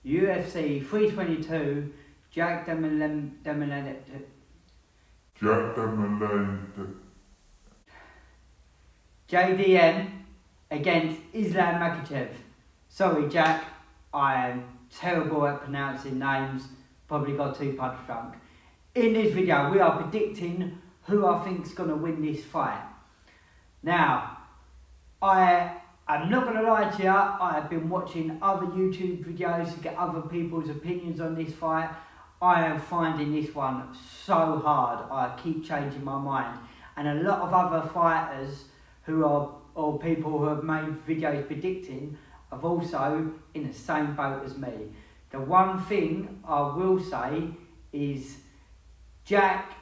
UFC 322, Jack Della Maddalena. JDM against Islam Makhachev. Sorry, Jack, I am terrible at pronouncing names. Probably got too punch drunk. In this video, we are predicting who I think is going to win this fight. Now, I'm not going to lie to you, I have been watching other YouTube videos to get other people's opinions on this fight. I am finding this one so hard, I keep changing my mind. And a lot of other fighters or people who have made videos predicting are also in the same boat as me. The one thing I will say is Jack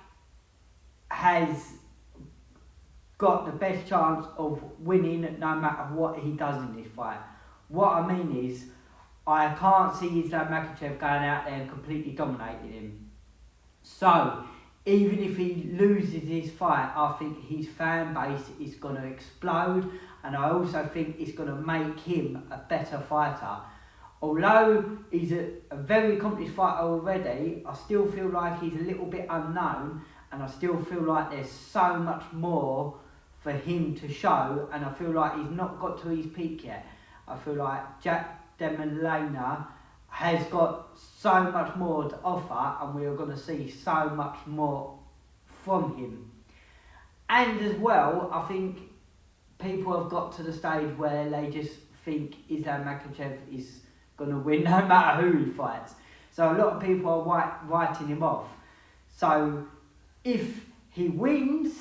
has got the best chance of winning no matter what he does in this fight. What I mean is, I can't see Islam Makhachev going out there and completely dominating him. So, even if he loses this fight, I think his fan base is going to explode, and I also think it's going to make him a better fighter. Although he's a very accomplished fighter already, I still feel like he's a little bit unknown, and I still feel like there's so much more for him to show, and I feel like he's not got to his peak yet. I feel like Jack Della Maddalena has got so much more to offer, and we are going to see so much more from him. And as well, I think people have got to the stage where they just think Islam Makhachev is going to win no matter who he fights. So a lot of people are writing him off. So if he wins,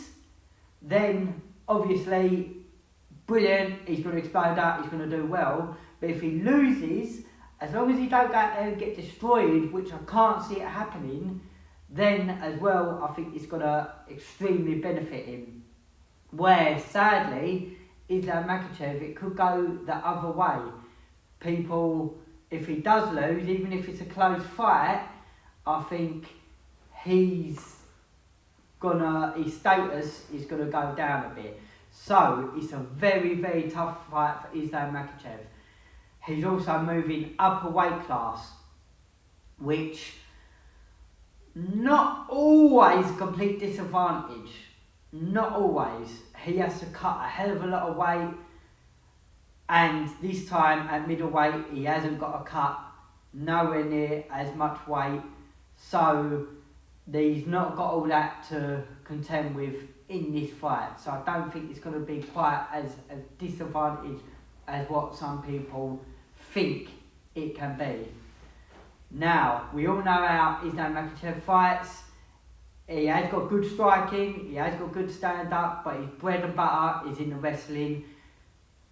then obviously brilliant, he's going to explode out, he's going to do well. But if he loses, as long as he don't go out there and get destroyed, which I can't see it happening, then as well I think it's going to extremely benefit him. Where sadly, Islam Makhachev, it could go the other way. People, if he does lose, even if it's a close fight, I think his status is gonna go down a bit. So it's a very, very tough fight for Islam Makhachev. He's also moving up a weight class, which not always a complete disadvantage. Not always. He has to cut a hell of a lot of weight, and this time at middleweight he hasn't got to cut nowhere near as much weight, so he's not got all that to contend with in this fight. So I don't think it's going to be quite as a disadvantage as what some people think it can be. Now, we all know how Islam Makhachev fights. He has got good striking, he has got good stand-up, but his bread and butter is in the wrestling,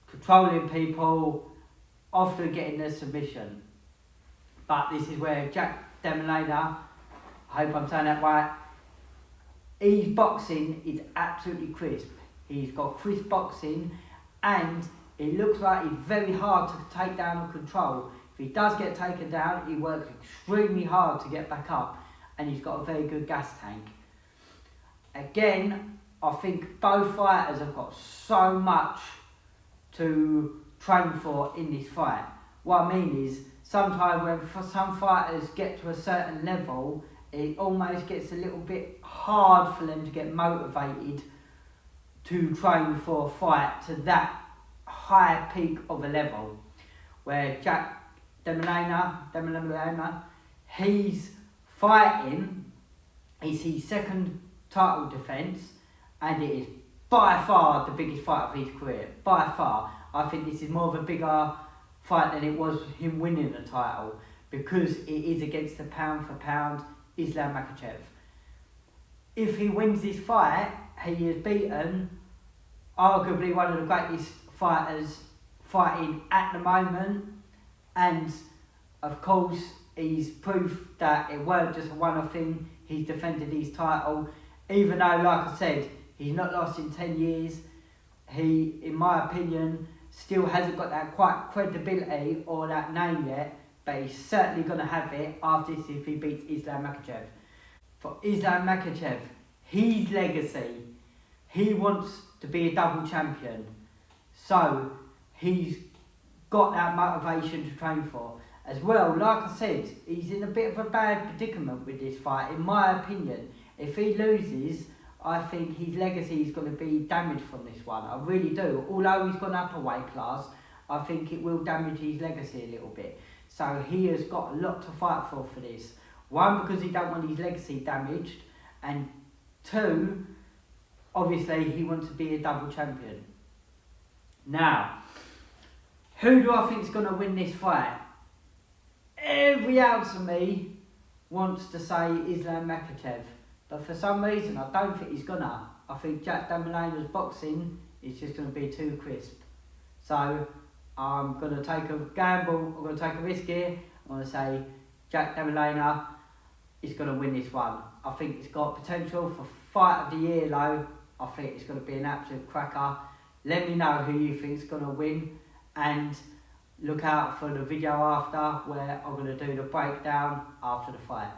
controlling people, often getting the submission. But this is where Jack Della Maddalena, I hope I'm saying that right, his boxing is absolutely crisp. He's got crisp boxing, and it looks like he's very hard to take down and control. If he does get taken down, he works extremely hard to get back up, and he's got a very good gas tank. Again, I think both fighters have got so much to train for in this fight. What I mean is, sometimes when some fighters get to a certain level, it almost gets a little bit hard for them to get motivated to train for a fight to that high peak of a level. Where Jack Della Maddalena, he's fighting, it's his second title defence, and it is by far the biggest fight of his career. By far. I think this is more of a bigger fight than it was him winning the title, because it is against the pound for pound Islam Makhachev. If he wins this fight, he has beaten arguably one of the greatest fighters fighting at the moment, and of course he's proof that it weren't just a one-off thing. He's defended his title, even though, like I said, he's not lost in 10 years. He, in my opinion, still hasn't got that quite credibility or that name yet, but he's certainly going to have it after this if he beats Islam Makhachev. For Islam Makhachev, his legacy, he wants to be a double champion. So he's got that motivation to train for. As well, like I said, he's in a bit of a bad predicament with this fight, in my opinion. If he loses, I think his legacy is going to be damaged from this one. I really do. Although he's gone up a weight class, I think it will damage his legacy a little bit. So he has got a lot to fight for this. One, because he don't want his legacy damaged. And two, obviously he wants to be a double champion. Now, who do I think is going to win this fight? Every ounce of me wants to say Islam Makhachev. But for some reason, I don't think he's gonna. I think Jack Della Maddalena's boxing is just going to be too crisp. So, I'm going to take a gamble, I'm going to take a risk here. I'm going to say Jack Della Maddalena is going to win this one. I think it's got potential for fight of the year though. I think it's going to be an absolute cracker. Let me know who you think is going to win, and look out for the video after where I'm going to do the breakdown after the fight.